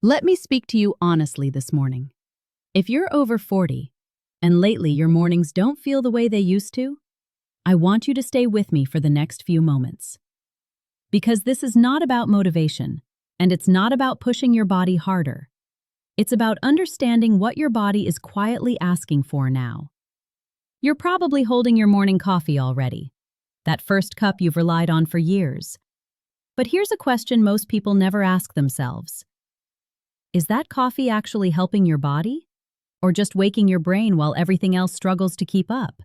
Let me speak to you honestly this morning. If you're over 40 and lately your mornings don't feel the way they used to, I want you to stay with me for the next few moments. Because this is not about motivation, and it's not about pushing your body harder. It's about understanding what your body is quietly asking for now. You're probably holding your morning coffee already, that first cup you've relied on for years. But here's a question most people never ask themselves. Is that coffee actually helping your body? Or just waking your brain while everything else struggles to keep up?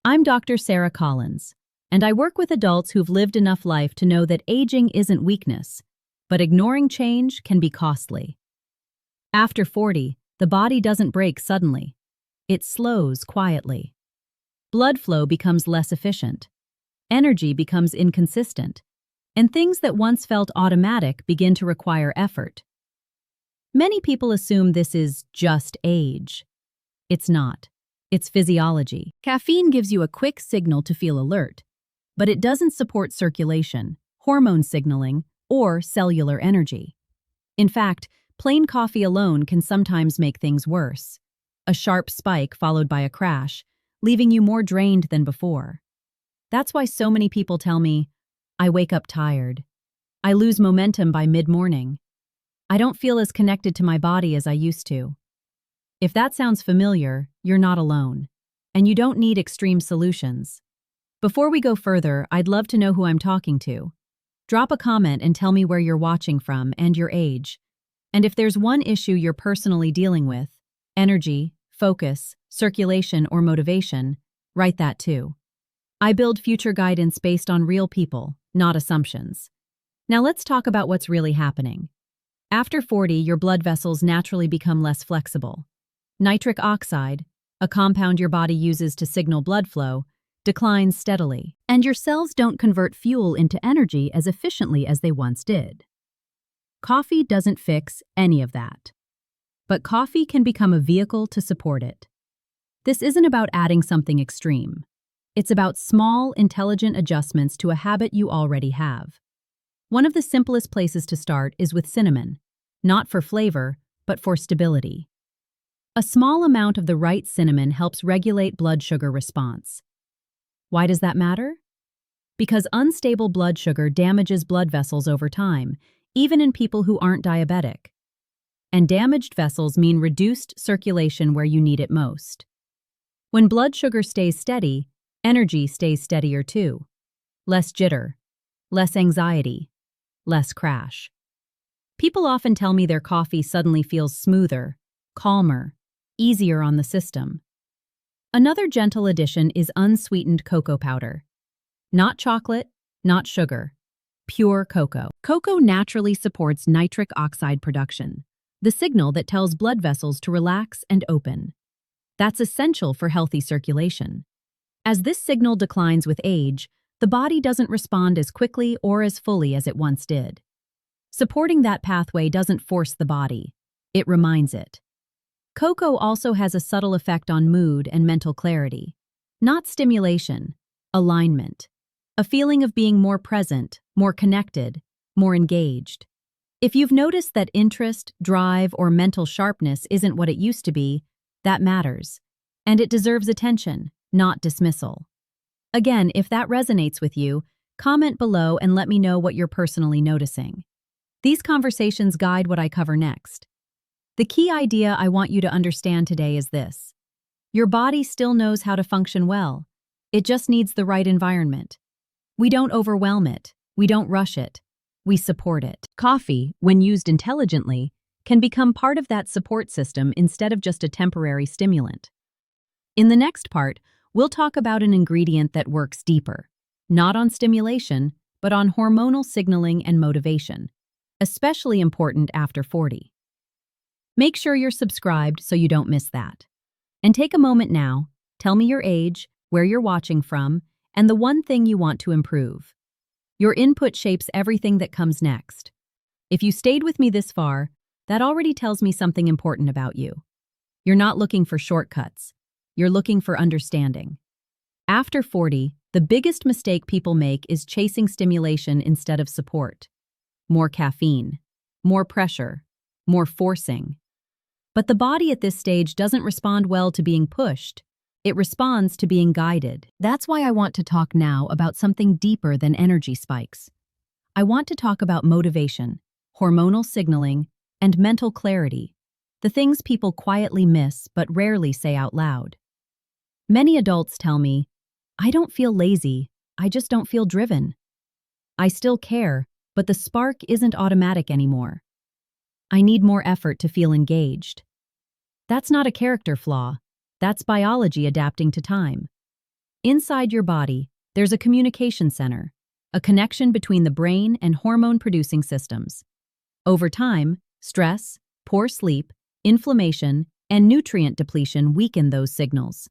I'm Dr. Sarah Collins, and I work with adults who've lived enough life to know that aging isn't weakness, but ignoring change can be costly. After 40, the body doesn't break suddenly. It slows quietly. Blood flow becomes less efficient. Energy becomes inconsistent. And things that once felt automatic begin to require effort. Many people assume this is just age. It's not. It's physiology. Caffeine gives you a quick signal to feel alert, but it doesn't support circulation, hormone signaling, or cellular energy. In fact, plain coffee alone can sometimes make things worse. A sharp spike followed by a crash, leaving you more drained than before. That's why so many people tell me, I wake up tired. I lose momentum by mid-morning. I don't feel as connected to my body as I used to. If that sounds familiar, you're not alone. And you don't need extreme solutions. Before we go further, I'd love to know who I'm talking to. Drop a comment and tell me where you're watching from and your age. And if there's one issue you're personally dealing with, energy, focus, circulation, or motivation, write that too. I build future guidance based on real people, not assumptions. Now let's talk about what's really happening. After 40, your blood vessels naturally become less flexible. Nitric oxide, a compound your body uses to signal blood flow, declines steadily, and your cells don't convert fuel into energy as efficiently as they once did. Coffee doesn't fix any of that. But coffee can become a vehicle to support it. This isn't about adding something extreme. It's about small, intelligent adjustments to a habit you already have. One of the simplest places to start is with cinnamon, not for flavor, but for stability. A small amount of the right cinnamon helps regulate blood sugar response. Why does that matter? Because unstable blood sugar damages blood vessels over time, even in people who aren't diabetic. And damaged vessels mean reduced circulation where you need it most. When blood sugar stays steady, energy stays steadier too. Less jitter, less anxiety, less crash. People often tell me their coffee suddenly feels smoother, calmer, easier on the system. Another gentle addition is unsweetened cocoa powder. Not chocolate, not sugar. Pure cocoa. Cocoa naturally supports nitric oxide production, the signal that tells blood vessels to relax and open. That's essential for healthy circulation. As this signal declines with age, the body doesn't respond as quickly or as fully as it once did. Supporting that pathway doesn't force the body, it reminds it. Cocoa also has a subtle effect on mood and mental clarity. Not stimulation, alignment. A feeling of being more present, more connected, more engaged. If you've noticed that interest, drive, or mental sharpness isn't what it used to be, that matters. And it deserves attention, not dismissal. Again, if that resonates with you, comment below and let me know what you're personally noticing. These conversations guide what I cover next. The key idea I want you to understand today is this. Your body still knows how to function well. It just needs the right environment. We don't overwhelm it. We don't rush it. We support it. Coffee, when used intelligently, can become part of that support system instead of just a temporary stimulant. In the next part, we'll talk about an ingredient that works deeper, not on stimulation, but on hormonal signaling and motivation, especially important after 40. Make sure you're subscribed so you don't miss that. And take a moment now, tell me your age, where you're watching from, and the one thing you want to improve. Your input shapes everything that comes next. If you stayed with me this far, that already tells me something important about you. You're not looking for shortcuts. You're looking for understanding. After 40, the biggest mistake people make is chasing stimulation instead of support. More caffeine, more pressure, more forcing. But the body at this stage doesn't respond well to being pushed. It responds to being guided. That's why I want to talk now about something deeper than energy spikes. I want to talk about motivation, hormonal signaling, and mental clarity, the things people quietly miss but rarely say out loud. Many adults tell me, "I don't feel lazy, I just don't feel driven. I still care, but the spark isn't automatic anymore. I need more effort to feel engaged." That's not a character flaw. That's biology adapting to time. Inside your body, there's a communication center, a connection between the brain and hormone-producing systems. Over time, stress, poor sleep, inflammation, and nutrient depletion weaken those signals.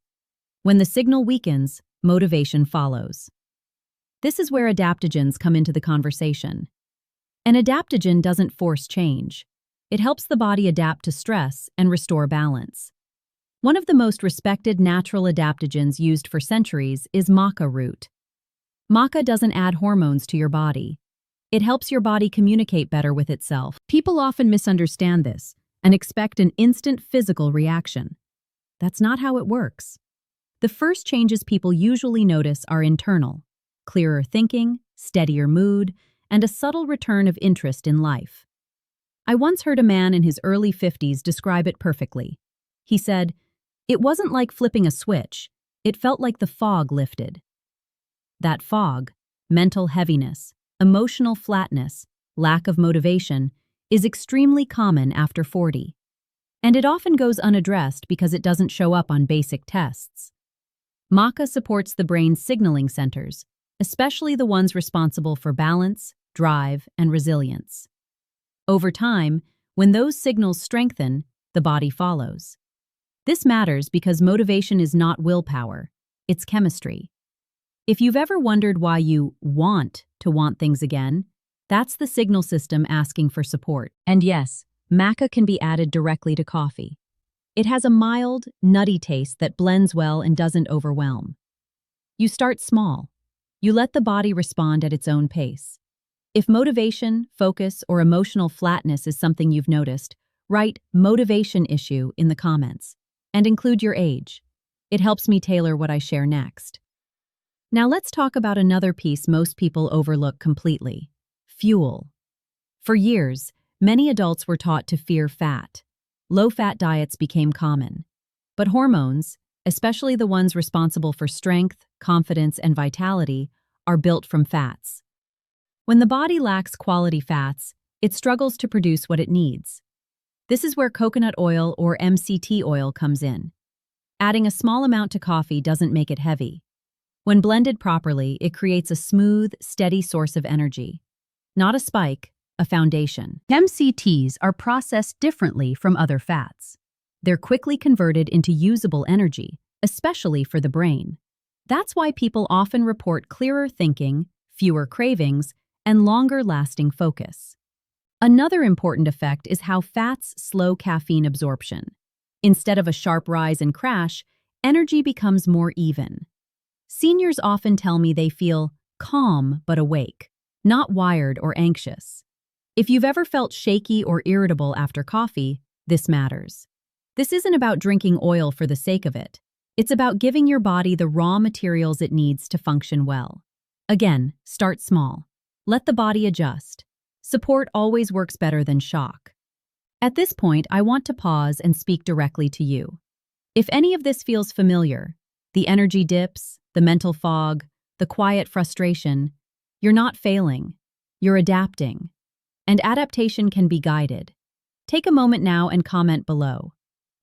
When the signal weakens, motivation follows. This is where adaptogens come into the conversation. An adaptogen doesn't force change. It helps the body adapt to stress and restore balance. One of the most respected natural adaptogens used for centuries is maca root. Maca doesn't add hormones to your body. It helps your body communicate better with itself. People often misunderstand this and expect an instant physical reaction. That's not how it works. The first changes people usually notice are internal: clearer thinking, steadier mood, and a subtle return of interest in life. I once heard a man in his early 50s describe it perfectly. He said, "It wasn't like flipping a switch, it felt like the fog lifted." That fog, mental heaviness, emotional flatness, lack of motivation, is extremely common after 40. And it often goes unaddressed because it doesn't show up on basic tests. Maca supports the brain's signaling centers, especially the ones responsible for balance, drive, and resilience. Over time, when those signals strengthen, the body follows. This matters because motivation is not willpower, it's chemistry. If you've ever wondered why you want to want things again, that's the signal system asking for support. And yes, maca can be added directly to coffee. It has a mild, nutty taste that blends well and doesn't overwhelm. You start small. You let the body respond at its own pace. If motivation, focus, or emotional flatness is something you've noticed, write "motivation issue" in the comments and include your age. It helps me tailor what I share next. Now let's talk about another piece most people overlook completely: fuel. For years, many adults were taught to fear fat. Low-fat diets became common. But hormones, especially the ones responsible for strength, confidence, and vitality, are built from fats. When the body lacks quality fats, it struggles to produce what it needs. This is where coconut oil or MCT oil comes in. Adding a small amount to coffee doesn't make it heavy. When blended properly, it creates a smooth, steady source of energy. Not a spike, a foundation. MCTs are processed differently from other fats. They're quickly converted into usable energy, especially for the brain. That's why people often report clearer thinking, fewer cravings, and longer-lasting focus. Another important effect is how fats slow caffeine absorption. Instead of a sharp rise and crash, energy becomes more even. Seniors often tell me they feel calm but awake, not wired or anxious. If you've ever felt shaky or irritable after coffee, this matters. This isn't about drinking oil for the sake of it. It's about giving your body the raw materials it needs to function well. Again, start small. Let the body adjust. Support always works better than shock. At this point, I want to pause and speak directly to you. If any of this feels familiar, the energy dips, the mental fog, the quiet frustration, you're not failing. You're adapting. And adaptation can be guided. Take a moment now and comment below.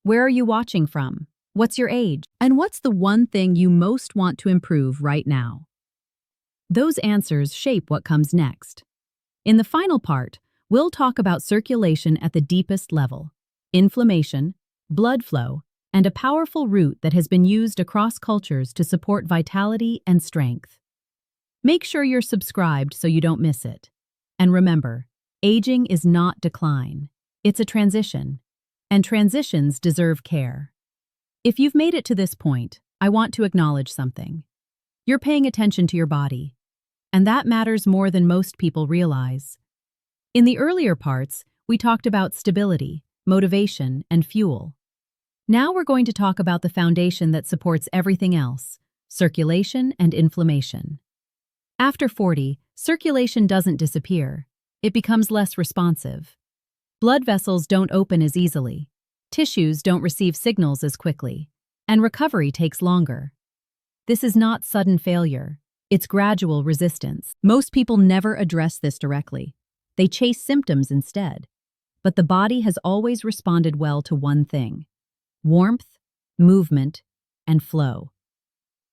Where are you watching from? What's your age? And what's the one thing you most want to improve right now? Those answers shape what comes next. In the final part, we'll talk about circulation at the deepest level, inflammation, blood flow, and a powerful root that has been used across cultures to support vitality and strength. Make sure you're subscribed so you don't miss it. And remember, aging is not decline. It's a transition. And transitions deserve care. If you've made it to this point, I want to acknowledge something. You're paying attention to your body. And that matters more than most people realize. In the earlier parts, We talked about stability, motivation, and fuel. Now we're going to talk about the foundation that supports everything else: circulation and inflammation. After 40, circulation doesn't disappear. It becomes less responsive. Blood vessels don't open as easily. Tissues don't receive signals as quickly. And recovery takes longer. This is not sudden failure. It's gradual resistance. Most people never address this directly. They chase symptoms instead. But the body has always responded well to one thing: warmth, movement, and flow.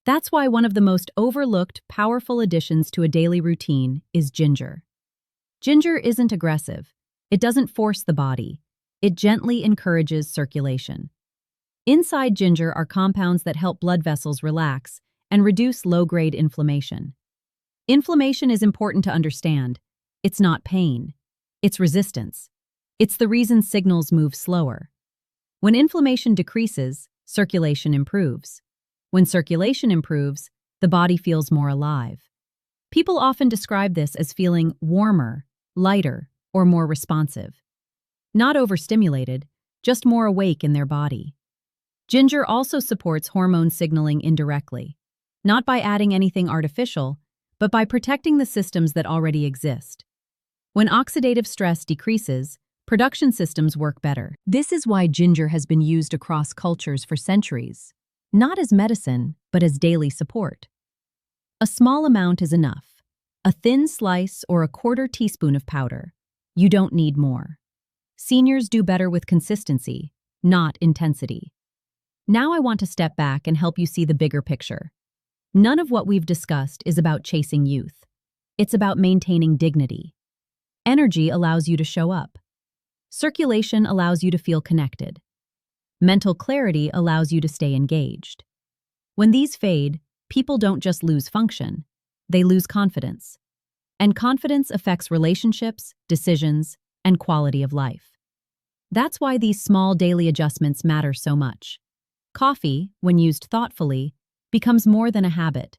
That's why one of the most overlooked, powerful additions to a daily routine is ginger. Ginger isn't aggressive. It doesn't force the body. It gently encourages circulation. Inside ginger are compounds that help blood vessels relax and reduce low-grade inflammation. Inflammation is important to understand. It's not pain. It's resistance. It's the reason signals move slower. When inflammation decreases, circulation improves. When circulation improves, the body feels more alive. People often describe this as feeling warmer, lighter, or more responsive. Not overstimulated, just more awake in their body. Ginger also supports hormone signaling indirectly, not by adding anything artificial, but by protecting the systems that already exist. When oxidative stress decreases, production systems work better. This is why ginger has been used across cultures for centuries, not as medicine, but as daily support. A small amount is enough. A thin slice or a quarter teaspoon of powder. You don't need more. Seniors do better with consistency, not intensity. Now I want to step back and help you see the bigger picture. None of what we've discussed is about chasing youth. It's about maintaining dignity. Energy allows you to show up. Circulation allows you to feel connected. Mental clarity allows you to stay engaged. When these fade, people don't just lose function, they lose confidence. And confidence affects relationships, decisions, and quality of life. That's why these small daily adjustments matter so much. Coffee, when used thoughtfully, becomes more than a habit.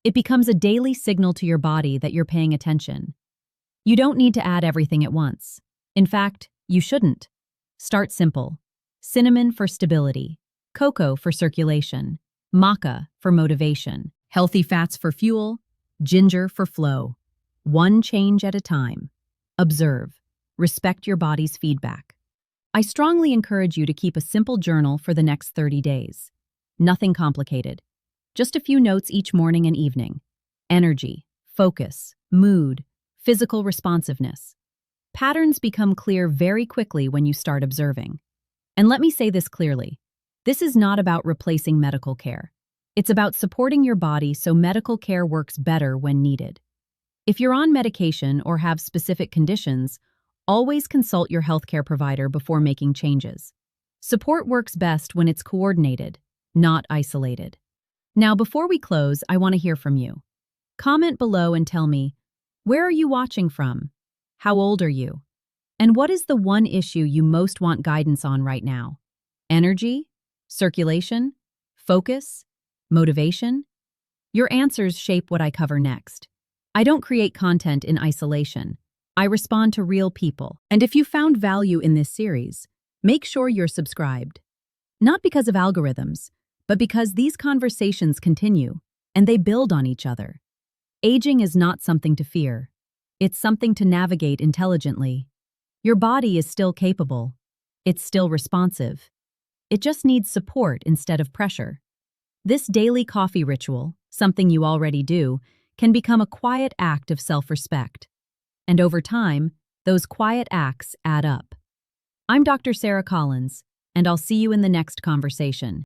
It becomes a daily signal to your body that you're paying attention. You don't need to add everything at once. In fact, you shouldn't. Start simple. Cinnamon for stability, cocoa for circulation, maca for motivation, healthy fats for fuel, ginger for flow. One change at a time. Observe. Respect your body's feedback. I strongly encourage you to keep a simple journal for the next 30 days. Nothing complicated. Just a few notes each morning and evening. Energy, focus, mood, physical responsiveness. Patterns become clear very quickly when you start observing. And let me say this clearly. This is not about replacing medical care. It's about supporting your body so medical care works better when needed. If you're on medication or have specific conditions, always consult your healthcare provider before making changes. Support works best when it's coordinated, not isolated. Now, before we close, I want to hear from you. Comment below and tell me, where are you watching from? How old are you? And what is the one issue you most want guidance on right now? Energy? Circulation? Focus? Motivation? Your answers shape what I cover next. I don't create content in isolation. I respond to real people. And if you found value in this series, make sure you're subscribed. Not because of algorithms, but because these conversations continue, and they build on each other. Aging is not something to fear. It's something to navigate intelligently. Your body is still capable. It's still responsive. It just needs support instead of pressure. This daily coffee ritual, something you already do, can become a quiet act of self-respect. And over time, those quiet acts add up. I'm Dr. Sarah Collins, and I'll see you in the next conversation.